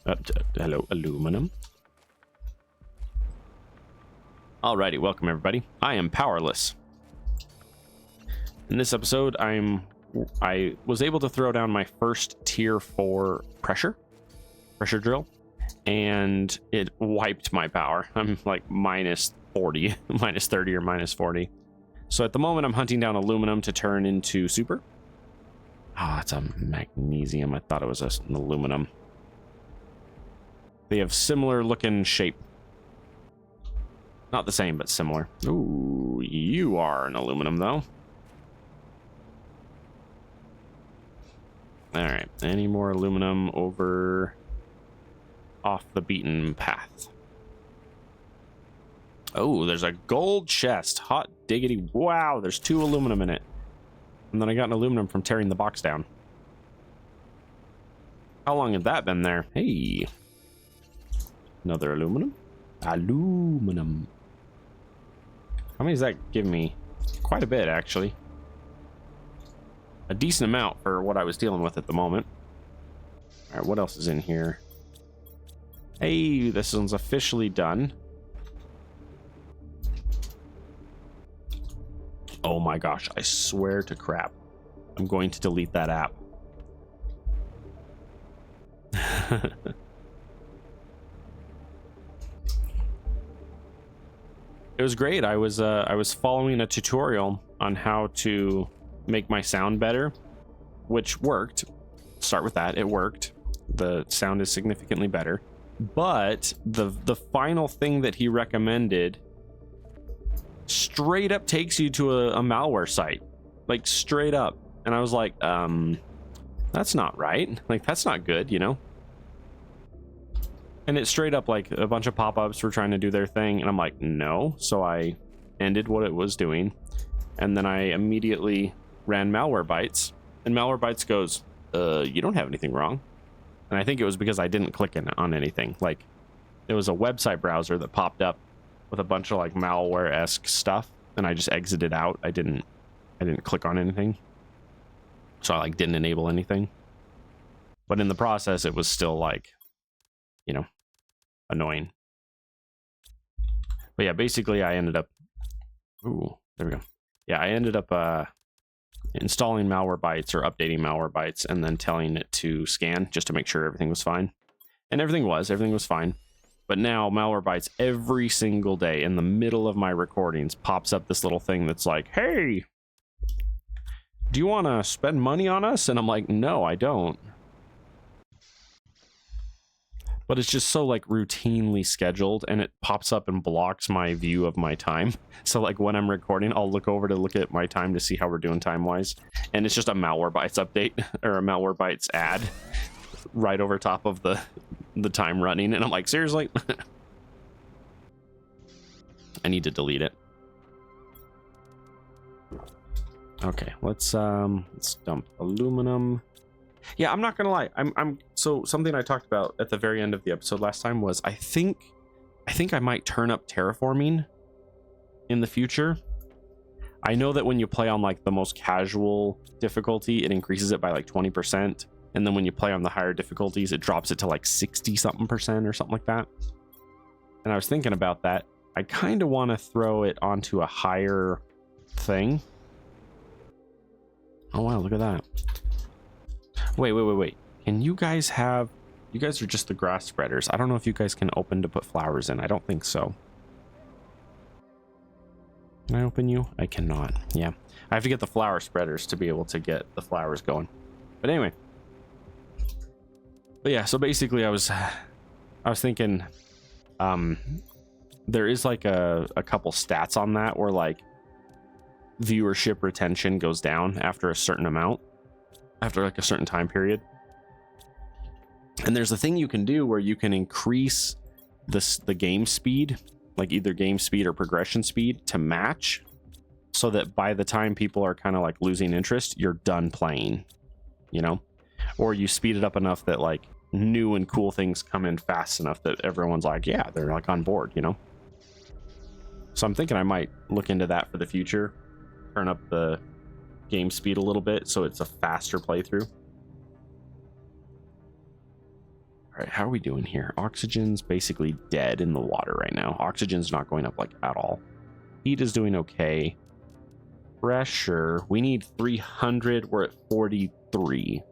Hello, aluminum. Alrighty, welcome everybody. I am Powerless. In this episode, I was able to throw down my first tier 4 pressure drill, and it wiped my power. I'm like minus 40, minus 30 or minus 40. So at the moment, I'm hunting down aluminum to turn into super. Ah, it's a magnesium. I thought it was an aluminum. They have similar looking shape. Not the same, but similar. Ooh, you are an aluminum, though. All right, any more aluminum over off the beaten path? Oh, there's a gold chest. Hot diggity. Wow, there's 2 aluminum in it. And then I got an aluminum from tearing the box down. How long had that been there? Hey. Another aluminum. Aluminum. How many does that give me? Quite a bit, actually. A decent amount for what I was dealing with at the moment. All right, what else is in here? Hey, this one's officially done. Oh my gosh, I swear to crap. I'm going to delete that app. It was great. I was following a tutorial on how to make my sound better, which worked. Start with that. It worked. The sound is significantly better. But the final thing that he recommended straight up takes you to a malware site. Like straight up. And I was like, that's not right. Like, that's not good, you know? And it straight up, like, a bunch of pop-ups were trying to do their thing, and I'm like, no. So I ended what it was doing, and then I immediately ran Malwarebytes, and Malwarebytes goes, you don't have anything wrong. And I think it was because I didn't click on anything. Like, there was a website browser that popped up with a bunch of, like, malware-esque stuff, and I just exited out. I didn't click on anything. So I, like, didn't enable anything. But in the process, it was still, like, you know, annoying. But yeah, basically I ended up, ooh, there we go. Yeah, I ended up installing Malwarebytes or updating Malwarebytes and then telling it to scan just to make sure everything was fine. And everything was fine. But now Malwarebytes every single day in the middle of my recordings pops up this little thing that's like, hey, do you want to spend money on us? And I'm like, no, I don't. But it's just so like routinely scheduled, and it pops up and blocks my view of my time. So like when I'm recording, I'll look over to look at my time to see how we're doing time wise, and it's just a Malwarebytes update or a Malwarebytes ad right over top of the time running, and I'm like, seriously? I need to delete it. Okay, let's dump aluminum. Yeah, I'm not gonna lie. So something I talked about at the very end of the episode last time was I think I might turn up terraforming in the future. I know that when you play on like the most casual difficulty, it increases it by like 20%, and then when you play on the higher difficulties, it drops it to like 60-something% or something like that. And I was thinking about that. I kind of want to throw it onto a higher thing. Oh wow, look at that. Wait. Can you guys have... You guys are just the grass spreaders. I don't know if you guys can open to put flowers in. I don't think so. Can I open you? I cannot. Yeah. I have to get the flower spreaders to be able to get the flowers going. But anyway. But yeah, so basically I was thinking... there is like a couple stats on that where like viewership retention goes down after a certain amount. After like a certain time period. And there's a thing you can do where you can increase the game speed, like either game speed or progression speed, to match, so that by the time people are kind of like losing interest, you're done playing, you know? Or you speed it up enough that like new and cool things come in fast enough that everyone's like, yeah, they're like on board, you know? So I'm thinking I might look into that for the future. Turn up the game speed a little bit so it's a faster playthrough. All right, how are we doing here? Oxygen's basically dead in the water right now. Oxygen's not going up like at all. Heat is doing okay. Pressure, we need 300. We're at 43.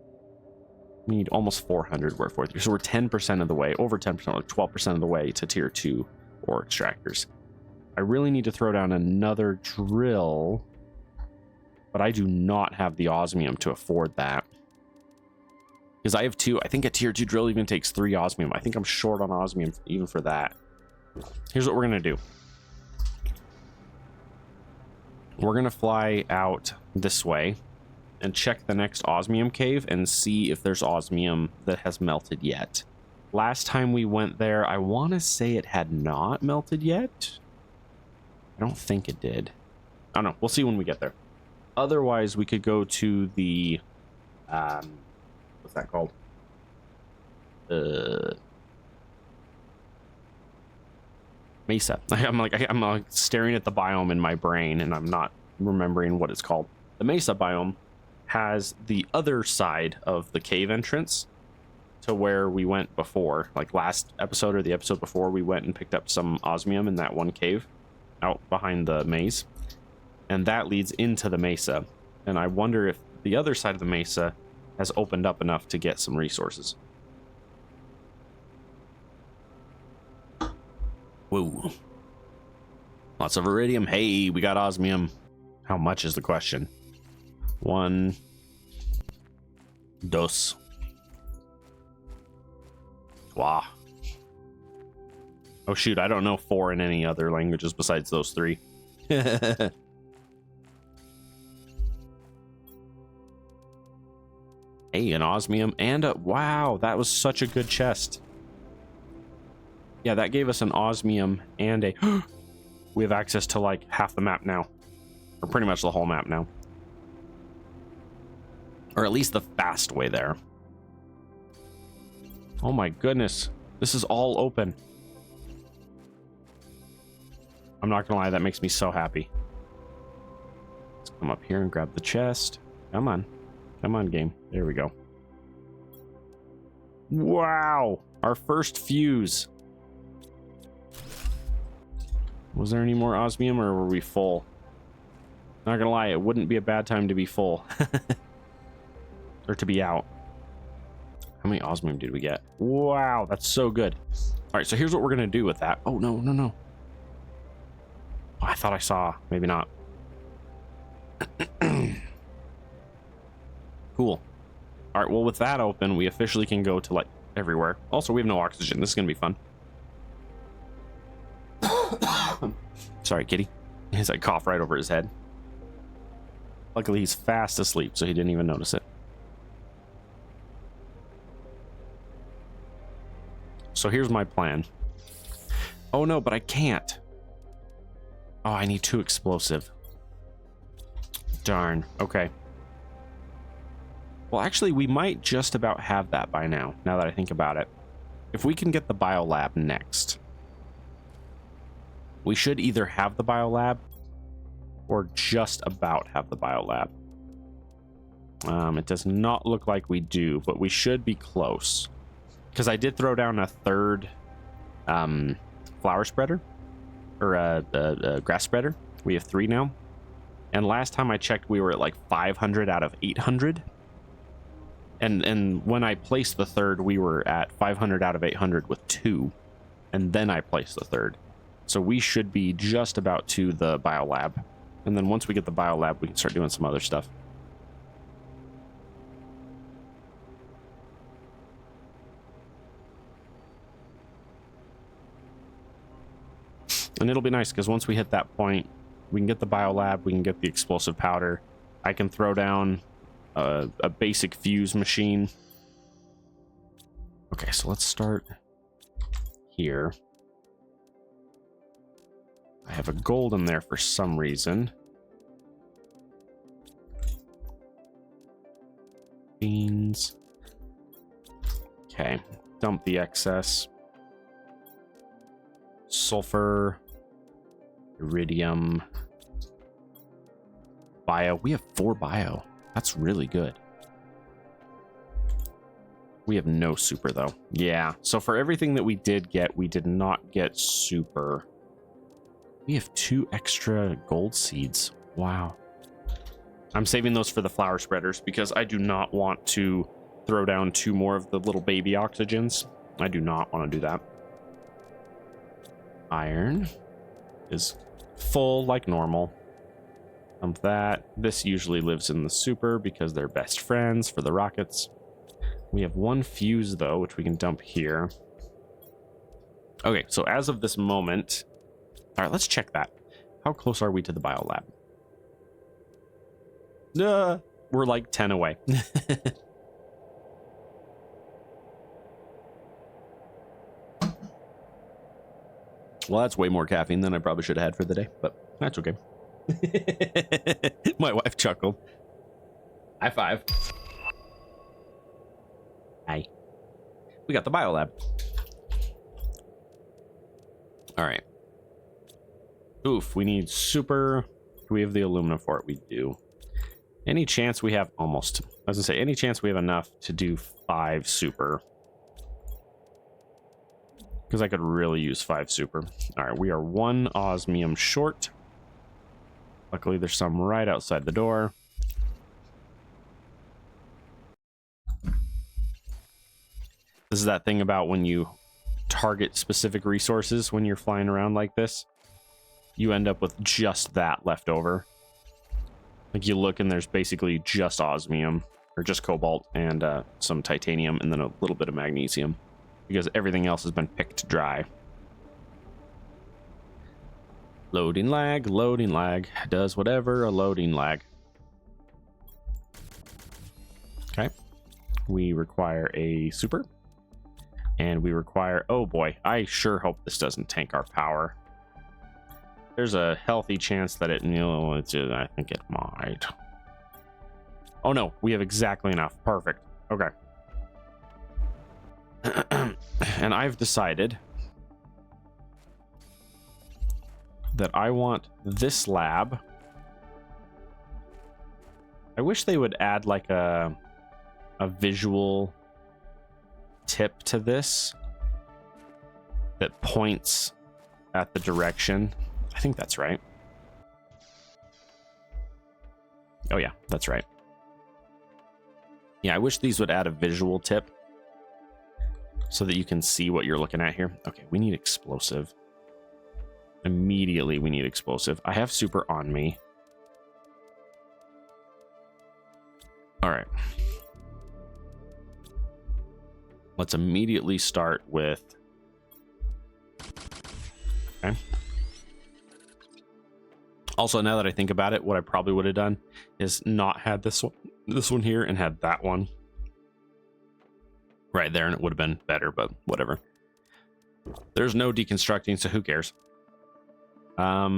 We need almost 400. We're at 43. So we're 10% of the way, over 10%, like 12% of the way to tier 2 ore extractors. I really need to throw down another drill, but I do not have the osmium to afford that. Because I have 2. I think a tier 2 drill even takes 3 osmium. I think I'm short on osmium even for that. Here's what we're going to do. We're going to fly out this way and check the next osmium cave and see if there's osmium that has melted yet. Last time we went there, I want to say it had not melted yet. I don't think it did. I don't know. We'll see when we get there. Otherwise, we could go to the... what's that called? Mesa. I'm like staring at the biome in my brain, and I'm not remembering what it's called. The Mesa biome has the other side of the cave entrance to where we went before. Like last episode or the episode before, we went and picked up some osmium in that one cave out behind the maze, and that leads into the Mesa. And I wonder if the other side of the Mesa has opened up enough to get some resources. Whoa. Lots of iridium. Hey, we got osmium. How much is the question? 1, 2, 3. Oh shoot, I don't know 4 in any other languages besides those 3. Hey, an osmium and a... Wow, that was such a good chest. Yeah, that gave us an osmium and a... We have access to like half the map now. Or pretty much the whole map now. Or at least the fast way there. Oh my goodness. This is all open. I'm not gonna lie, that makes me so happy. Let's come up here and grab the chest. Come on. Come on, game. There we go. Wow! Our first fuse. Was there any more osmium, or were we full? Not gonna lie, it wouldn't be a bad time to be full. Or to be out. How many osmium did we get? Wow, that's so good. Alright, so here's what we're gonna do with that. Oh, no, no, no. Oh, I thought I saw. Maybe not. Cool. Alright, well, with that open, we officially can go to, like, everywhere. Also, we have no oxygen. This is gonna be fun. Sorry, kitty. He's like cough right over his head. Luckily, he's fast asleep, so he didn't even notice it. So here's my plan. Oh no, but I can't. Oh, I need 2 explosive. Darn. Okay. Well, actually, we might just about have that by now that I think about it. If we can get the biolab next, we should either have the biolab or just about have the biolab. It does not look like we do, but we should be close. Because I did throw down a 3rd flower spreader, or a grass spreader. We have 3 now. And last time I checked, we were at like 500 out of 800. And when I placed the 3rd, we were at 500 out of 800 with 2. And then I placed the 3rd. So we should be just about to the biolab. And then once we get the biolab, we can start doing some other stuff. And it'll be nice because once we hit that point, we can get the biolab, we can get the explosive powder. I can throw down a basic fuse machine. Okay, so let's start here. I have a gold in there for some reason. Beans. Okay, dump the excess. Sulfur. Iridium. Bio. We have 4 bio. That's really good. We have no super, though. Yeah, so for everything that we did get, we did not get super. We have 2 extra gold seeds. Wow. I'm saving those for the flower spreaders because I do not want to throw down 2 more of the little baby oxygens. I do not want to do that. Iron is full like normal. This usually lives in the super because they're best friends for the rockets. We have 1 fuse, though, which we can dump here. Okay, so as of this moment... All right, let's check that. How close are we to the biolab? We're like 10 away. Well, that's way more caffeine than I probably should have had for the day, but that's okay. My wife chuckled. High five. Hi. We got the biolab. All right. Oof, we need super. Do we have the aluminum for it? We do. Any chance we have almost. I was gonna say, any chance we have enough to do 5 super? Because I could really use 5 super. All right, we are 1 osmium short. Luckily, there's some right outside the door. This is that thing about when you target specific resources when you're flying around like this. You end up with just that left over. Like you look and there's basically just osmium, or just cobalt and some titanium, and then a little bit of magnesium. Because everything else has been picked dry. Loading lag, does whatever a loading lag. Okay. We require a super. And we require, oh boy, I sure hope this doesn't tank our power. There's a healthy chance that it, I think it might. Oh no, we have exactly enough. Perfect. Okay. And I've decided that I want this lab. I wish they would add like a visual tip to this that points at the direction. I think that's right. Oh yeah, that's right. Yeah, I wish these would add a visual tip so that you can see what you're looking at here. Okay, we need explosive. Immediately, we need explosive. I have super on me. All right. Let's immediately start with... Okay. Also, now that I think about it, what I probably would have done is not had this one here and had that one right there, and it would have been better, but whatever. There's no deconstructing, so who cares? All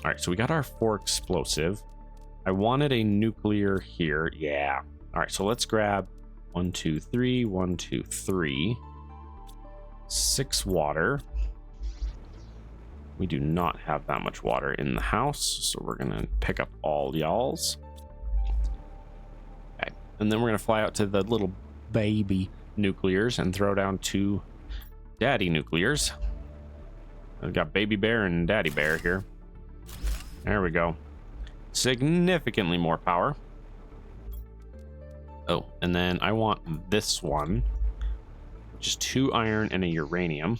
right, so we got our 4 explosive. I wanted a nuclear here. Yeah. All right, so let's grab 1, 2, 3, 1, 2, 3. 6 water. We do not have that much water in the house, so we're gonna pick up all y'all's. Okay, and then we're gonna fly out to the little baby nuclears and throw down 2 daddy nuclears. I've got baby bear and daddy bear here. There we go. Significantly more power. Oh, and then I want this one, which is 2 iron and a uranium.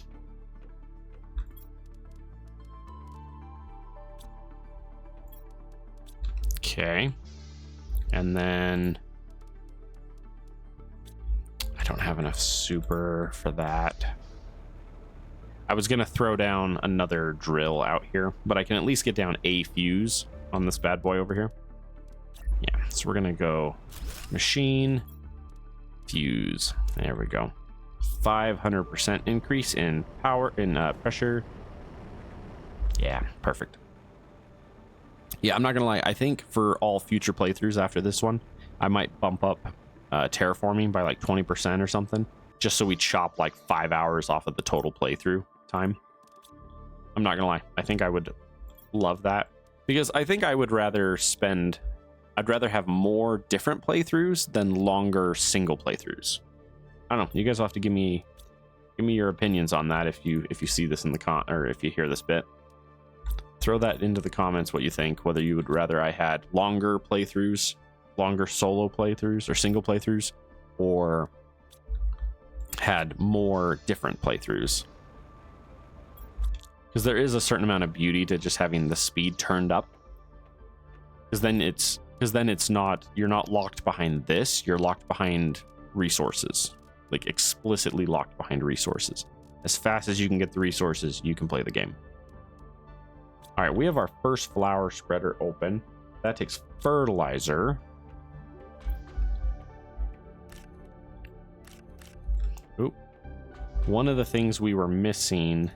Okay. And then I don't have enough super for that. I was going to throw down another drill out here, but I can at least get down a fuse on this bad boy over here. Yeah, so we're going to go machine, fuse. There we go. 500% increase in power, in pressure. Yeah, perfect. Yeah, I'm not going to lie. I think for all future playthroughs after this one, I might bump up terraforming by like 20% or something, just so we chop like 5 hours off of the total playthrough time. I'm not gonna lie, I think I would love that, because I think I would rather have more different playthroughs than longer single playthroughs. I don't know. You guys will have to give me your opinions on that if you see this in the or if you hear this bit. Throw that into the comments what you think, whether you would rather I had longer playthroughs, longer solo playthroughs or single playthroughs, or had more different playthroughs. Because there is a certain amount of beauty to just having the speed turned up. Because then it's not, you're not locked behind this, you're locked behind resources. Like explicitly locked behind resources. As fast as you can get the resources, you can play the game. All right, we have our first flower spreader open. That takes fertilizer. Oop. One of the things we were missing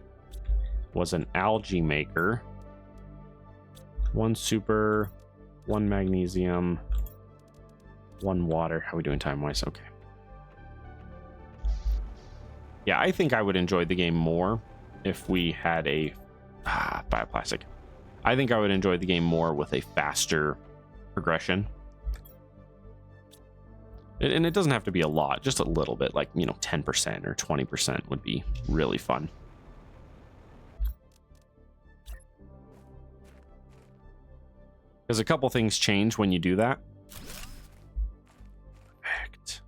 was an algae maker. 1 super, 1 magnesium, 1 water. How are we doing time-wise? Okay. Yeah, I think I would enjoy the game more if we had a bioplastic. I think I would enjoy the game more with a faster progression. And it doesn't have to be a lot, just a little bit, like, 10% or 20% would be really fun. Because a couple things change when you do that. Perfect.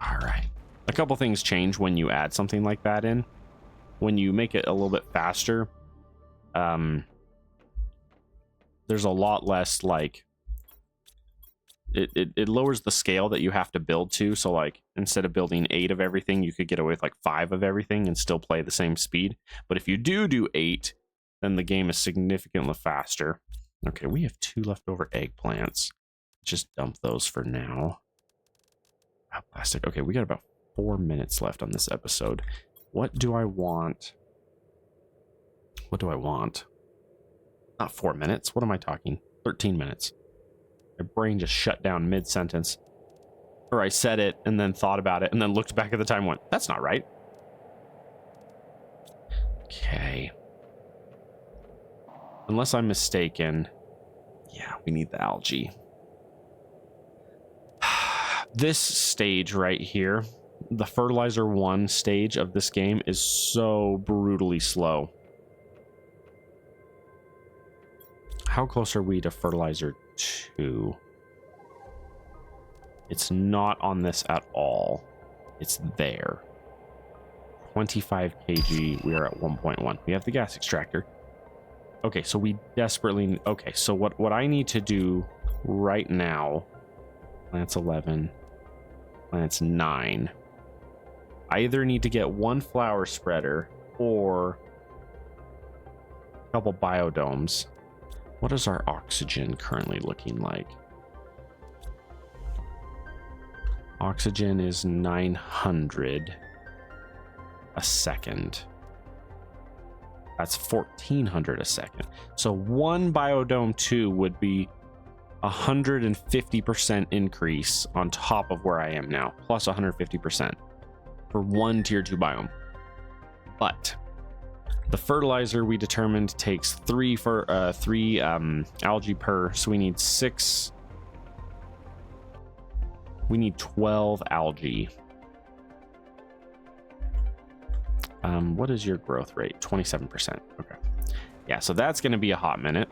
All right. A couple things change when you add something like that in. When you make it a little bit faster, there's a lot less, like, it lowers the scale that you have to build to. So, like, instead of building 8 of everything, you could get away with like 5 of everything and still play the same speed. But if you do 8, then the game is significantly faster. Okay, we have 2 leftover eggplants. Just dump those for now. Plastic. Okay, we got about 4 minutes left on this episode. What do I want? What do I want? Not 4 minutes. What am I talking? 13 minutes. My brain just shut down mid-sentence. Or I said it and then thought about it and then looked back at the time and went, that's not right. Okay. Unless I'm mistaken. Yeah, we need the algae. This stage right here, the fertilizer 1 stage of this game, is so brutally slow. How close are we to fertilizer 2? It's not on this at all. It's there. 25 kg. We are at 1.1. We have the gas extractor. Okay, so we desperately... Okay, so what I need to do right now... Plants 11. Plants 9. I either need to get 1 flower spreader or a couple biodomes. What is our oxygen currently looking like? Oxygen is 900 a second. That's 1400 a second. So 1 biodome 2 would be 150% increase on top of where I am now, plus 150% for 1 tier 2 biome. But the fertilizer we determined takes 3 algae per, so we need 6. We need 12 algae. What is your growth rate? 27%. Okay. Yeah, so that's going to be a hot minute.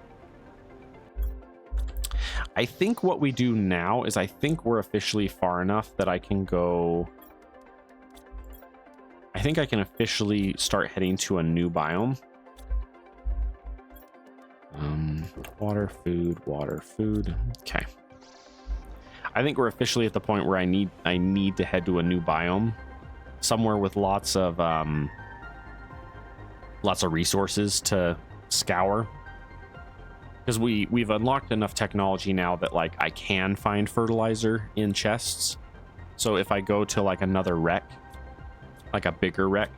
I think what we do now is I think we're officially far enough that I can go... I think I can officially start heading to a new biome. Water, food. Okay. I think we're officially at the point where I need to head to a new biome. Somewhere with lots of resources to scour. Because we've unlocked enough technology now that, like, I can find fertilizer in chests. So if I go to, like, another wreck, like a bigger wreck.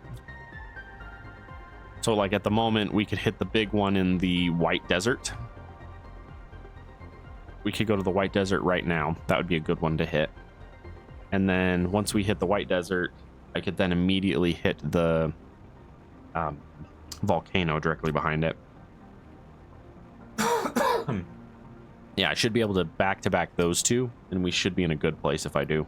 So, like, at the moment, we could hit the big one in the White Desert. We could go to the White Desert right now. That would be a good one to hit. And then once we hit the White Desert, I could then immediately hit the volcano directly behind it. Yeah, I should be able to back-to-back those two, and we should be in a good place if I do.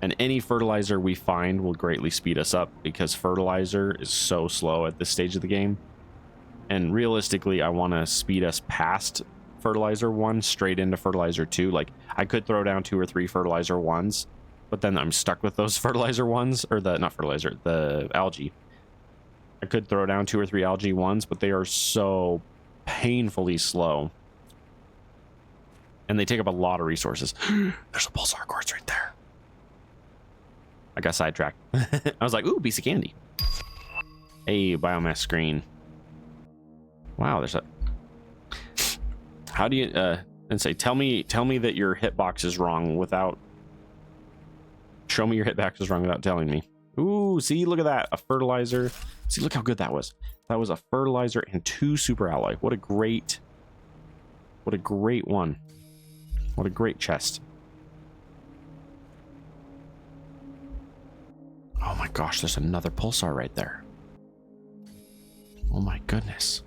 And any fertilizer we find will greatly speed us up because fertilizer is so slow at this stage of the game. And realistically, I want to speed us past fertilizer 1 straight into fertilizer 2. Like, I could throw down 2 or 3 fertilizer 1s, but then I'm stuck with those fertilizer 1s, or the algae. I could throw down 2 or 3 algae 1s, but they are so painfully slow. And they take up a lot of resources. There's a pulsar quartz right there. I got sidetracked. I was like, ooh, piece of candy. Hey, biomass screen. Wow, there's a... How do you, and say, tell me that your hitbox is wrong without... Show me your hitbox is wrong without telling me. Ooh, see, look at that. A fertilizer. See, look how good that was. That was a fertilizer and 2 super alloy. What a great one. What a great chest. Oh my gosh, there's another pulsar right there. Oh my goodness.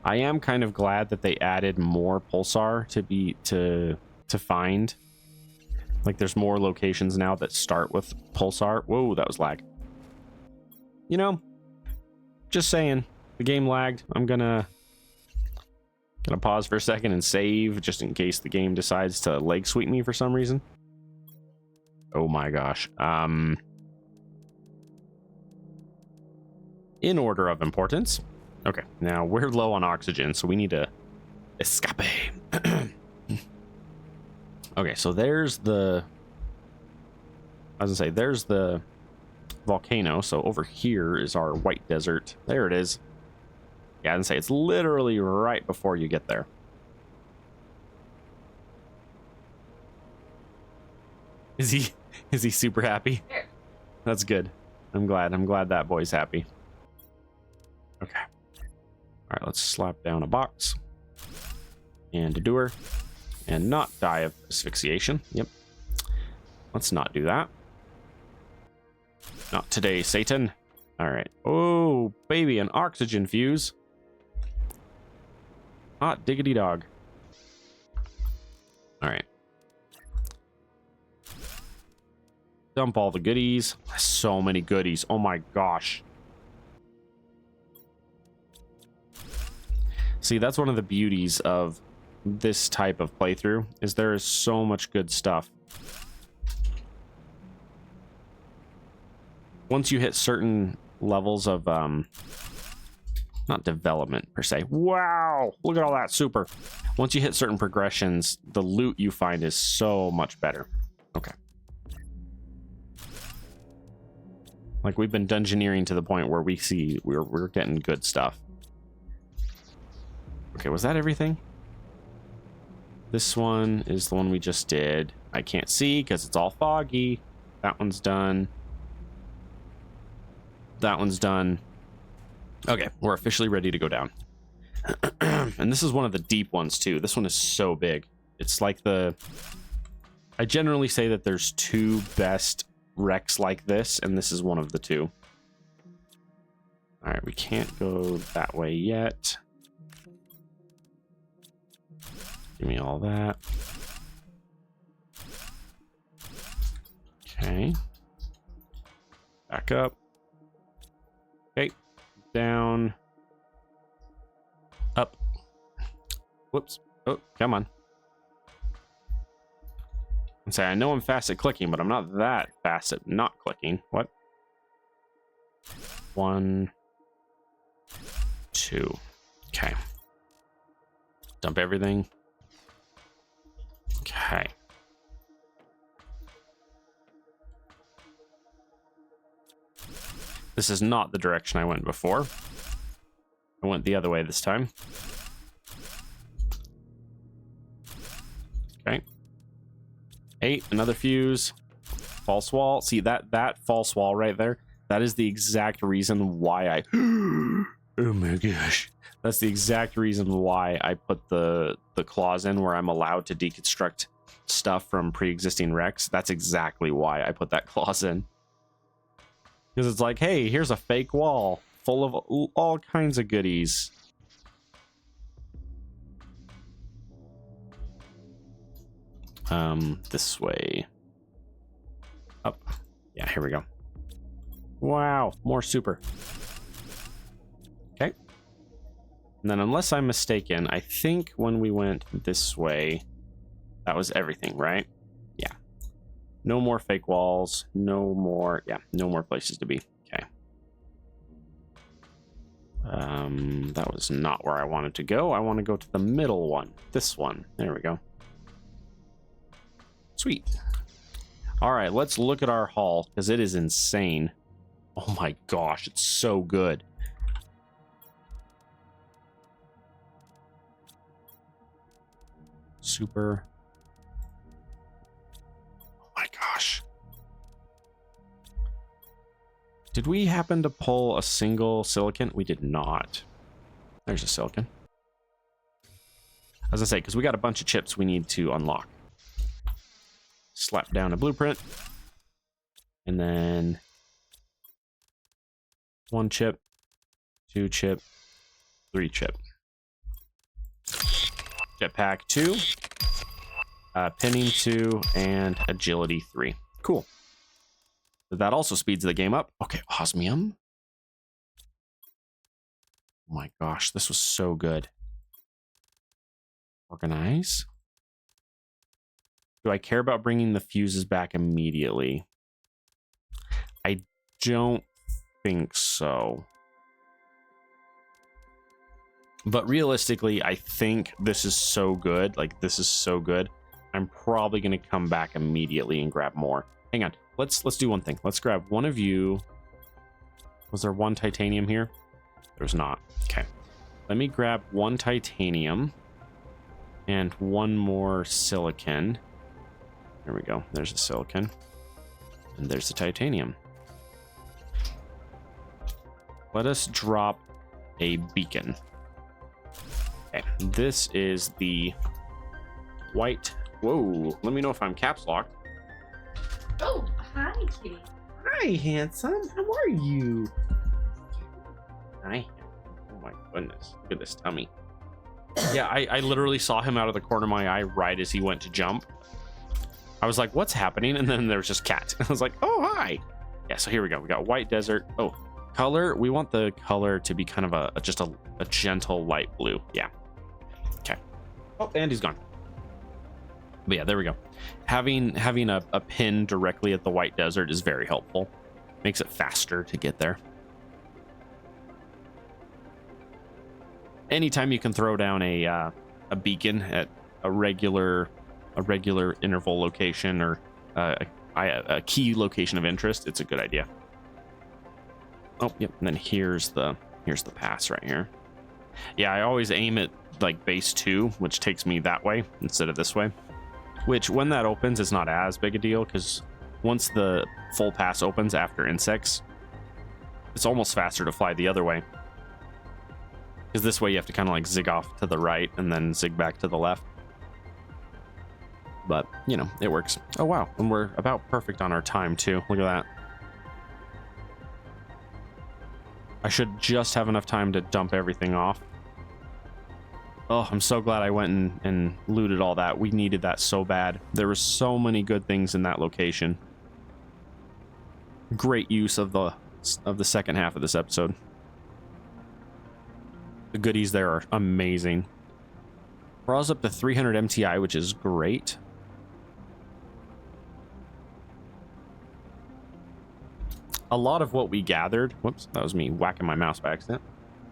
I am kind of glad that they added more pulsar to find. Like, there's more locations now that start with pulsar. Whoa, that was lag. You know, just saying, the game lagged. I'm gonna pause for a second and save just in case the game decides to leg sweep me for some reason. Oh my gosh. In order of importance. Okay, now we're low on oxygen, so we need to escape. Okay, so there's the... I was gonna say, there's the volcano. So over here is our white desert. There it is. Yeah, I was gonna say, it's literally right before you get there. Is he super happy? That's good. I'm glad that boy's happy. Okay. All right, let's slap down a box and a doer and not die of asphyxiation. Yep. Let's not do that. Not today, Satan. All right. Oh, baby, an oxygen fuse. Hot diggity dog. All right. Dump all the goodies. So many goodies. Oh my gosh. See, that's one of the beauties of this type of playthrough, is there is so much good stuff. Once you hit certain levels of, not development per se. Wow, look at all that super. Once you hit certain progressions, the loot you find is so much better. Okay. Like, we've been dungeoneering to the point where we see we're getting good stuff. Okay, was that everything? This one is the one we just did. I can't see because it's all foggy. That one's done. That one's done. Okay, we're officially ready to go down. And this is one of the deep ones too. This one is so big. It's like the... I generally say that there's 2 best wrecks like this, and this is one of the 2. All right, we can't go that way yet. Give me all that. Okay. Back up. Okay. Down. Up. Whoops. Oh, come on. And say, I know I'm fast at clicking, but I'm not that fast at not clicking. What? 1, 2. Okay. Dump everything. Okay. This is not the direction I went before. I went the other way this time. Okay. 8, another fuse. False wall. See, that false wall right there, that is the exact reason why I... Oh my gosh. That's the exact reason why I put the clause in where I'm allowed to deconstruct stuff from pre-existing wrecks. That's exactly why I put that clause in. Because it's like, hey, here's a fake wall full of all kinds of goodies. This way. Up. Yeah, here we go. Wow, more super. Okay. And then unless I'm mistaken, I think when we went this way, that was everything, right? Yeah. No more fake walls. No more, yeah, no more places to be. Okay. That was not where I wanted to go. I want to go to the middle one. This one. There we go. Sweet. All right, let's look at our haul because it is insane. Oh my gosh, it's so good. Super. Oh my gosh. Did we happen to pull a single silicon? We did not. There's a silicon. As I say, because we got a bunch of chips we need to unlock. Slap down a blueprint. And then 1 chip, 2 chip, 3 chip. Jetpack 2, pinning 2, and agility 3. Cool. That also speeds the game up. Okay, osmium. Oh my gosh, this was so good. Organize. Do I care about bringing the fuses back immediately? I don't think so. But realistically, I think this is so good. Like, this is so good. I'm probably going to come back immediately and grab more. Hang on. Let's do one thing. Let's grab one of you. Was there 1 titanium here? There's not. Okay. Let me grab 1 titanium and 1 more silicon. There we go. There's the silicon. And there's the titanium. Let us drop a beacon. Okay. This is the white. Whoa. Let me know if I'm caps locked. Oh, hi, kitty. Hi, handsome. How are you? Hi. Oh my goodness. Look at this tummy. Yeah, I literally saw him out of the corner of my eye right as he went to jump. I was like, what's happening? And then there was just cat. I was like, oh, hi. Yeah, so here we go. We got white desert. Oh, color. We want the color to be kind of just a gentle light blue. Yeah. Okay. Oh, and he's gone. But yeah, there we go. Having a pin directly at the white desert is very helpful. Makes it faster to get there. Anytime you can throw down a beacon at a regular interval location or a key location of interest, it's a good idea. Oh, yep. And then here's the pass right here. Yeah, I always aim at like base 2, which takes me that way instead of this way. Which, when that opens, is not as big a deal because once the full pass opens after insects, it's almost faster to fly the other way. Because this way you have to kind of like zig off to the right and then zig back to the left. But, you know, it works. Oh, wow. And we're about perfect on our time, too. Look at that. I should just have enough time to dump everything off. Oh, I'm so glad I went and looted all that. We needed that so bad. There were so many good things in that location. Great use of the second half of this episode. The goodies there are amazing. We're also up to 300 MTI, which is great. A lot of what we gathered... Whoops, that was me whacking my mouse by accident.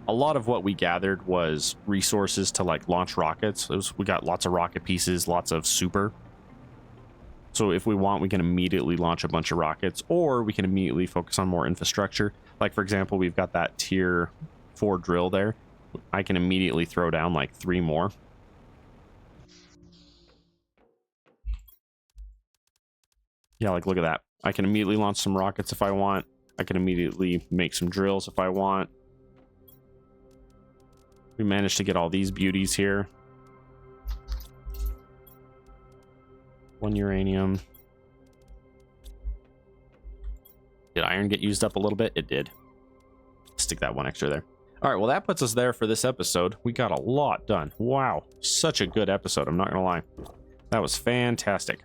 A lot of what we gathered was resources to like launch rockets. We got lots of rocket pieces, lots of super. So if we want, we can immediately launch a bunch of rockets, or we can immediately focus on more infrastructure. Like, for example, we've got that tier 4 drill there. I can immediately throw down like 3 more. Yeah, like look at that. I can immediately launch some rockets if I want. I can immediately make some drills if I want. We managed to get all these beauties here. 1 uranium. Did iron get used up a little bit? It did. Stick that 1 extra there. All right, well, that puts us there for this episode. We got a lot done. Wow, such a good episode. I'm not gonna lie. That was fantastic.